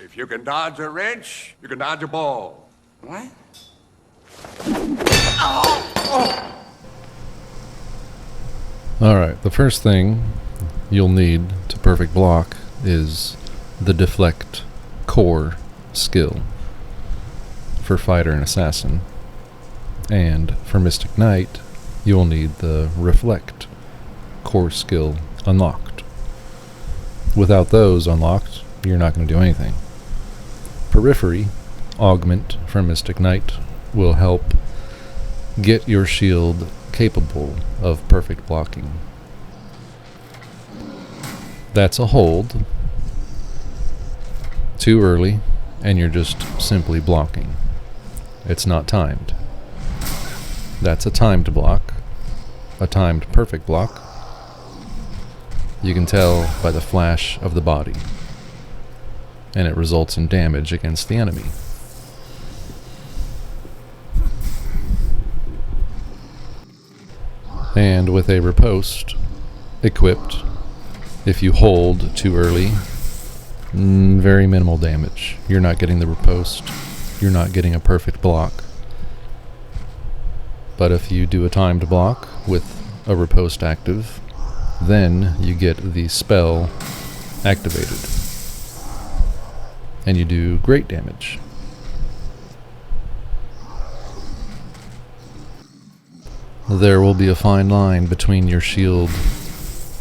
If you can dodge a wrench, you can dodge a ball. What? Alright, the first thing you'll need to perfect block is the deflect core skill for fighter and assassin. And for Mystic Knight, you'll need the reflect core skill unlocked. Without those unlocked, you're not going to do anything. Periphery, augment from Mystic Knight, will help get your shield capable of perfect blocking. That's a hold too early, and you're just simply blocking. It's not timed. That's a timed block, a timed perfect block. You can tell by the flash of the body, and it results in damage against the enemy. And with a riposte equipped, if you hold too early, very minimal damage. You're not getting the riposte, you're not getting a perfect block. But if you do a timed block with a riposte active, then you get the spell activated, and you do great damage. There will be a fine line between your shield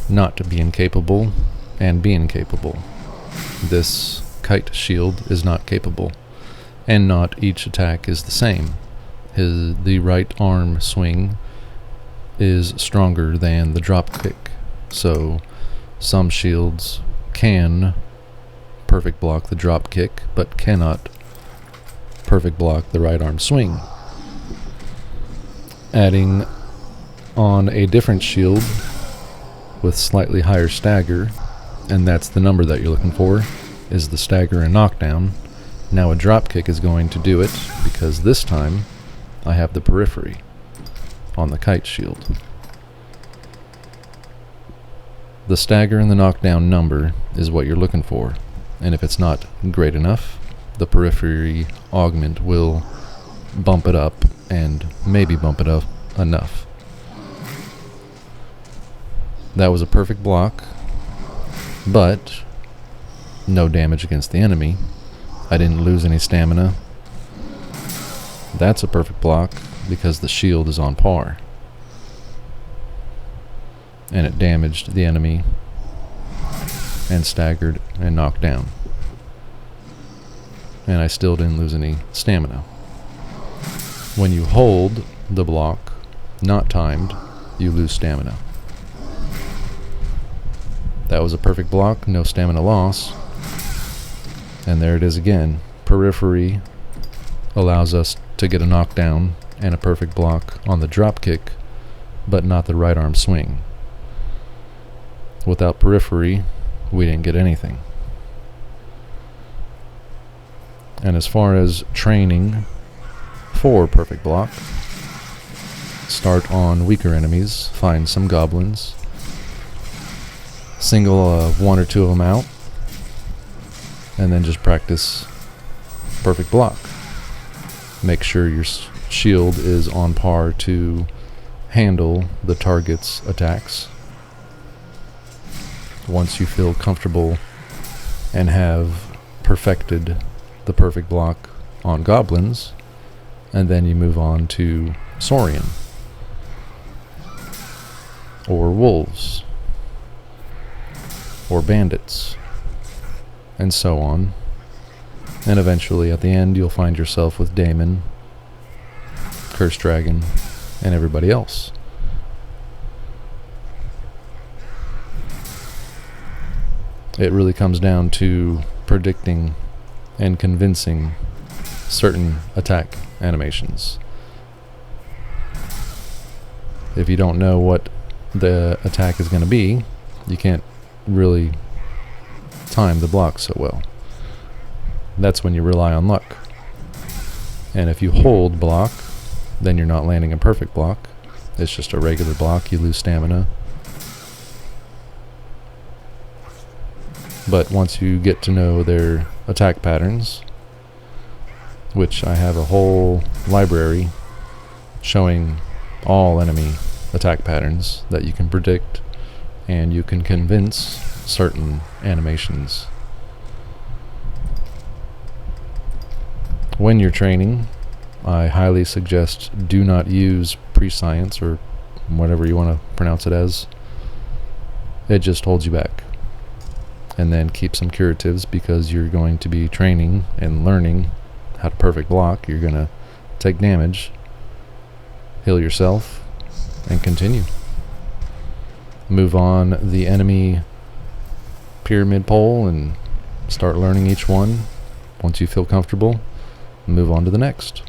not being capable and being capable. This kite shield is not capable, and not each attack is the same. The right arm swing is stronger than the drop kick, so some shields can perfect block the drop kick, but cannot perfect block the right arm swing. Adding on a different shield with slightly higher stagger, and that's the number that you're looking for, is the stagger and knockdown. Now a drop kick is going to do it, because this time I have the periphery on the kite shield. The stagger and the knockdown number is what you're looking for, and if it's not great enough, the periphery augment will bump it up, and maybe bump it up enough. That was a perfect block, but no damage against the enemy. I didn't lose any stamina. That's a perfect block because the shield is on par, and it damaged the enemy and staggered and knocked down, and I still didn't lose any stamina. When you hold the block not timed, you lose stamina. That was a perfect block, no stamina loss. And there it is again. Periphery allows us to get a knockdown and a perfect block on the drop kick, but not the right arm swing. Without periphery, we didn't get anything. And as far as training for perfect block, start on weaker enemies, find some goblins, single one or two of them out, and then just practice perfect block. Make sure your shield is on par to handle the target's attacks. Once you feel comfortable and have perfected the perfect block on goblins, and then you move on to Saurian or wolves or bandits, and so on. And eventually, at the end, you'll find yourself with Daemon, Curse Dragon, and everybody else. It really comes down to predicting and convincing certain attack animations. If you don't know what the attack is going to be, you can't really time the block so well. That's when you rely on luck. And if you hold block, then you're not landing a perfect block. It's just a regular block, you lose stamina. But once you get to know their attack patterns, which I have a whole library showing all enemy attack patterns that you can predict, and you can convince certain animations. When you're training, I highly suggest do not use prescience, or whatever you want to pronounce it as. It just holds you back. And then keep some curatives, because you're going to be training and learning how to perfect block. You're going to take damage, heal yourself, and continue. Move on the enemy pyramid pole and start learning each one. Once you feel comfortable, move on to the next.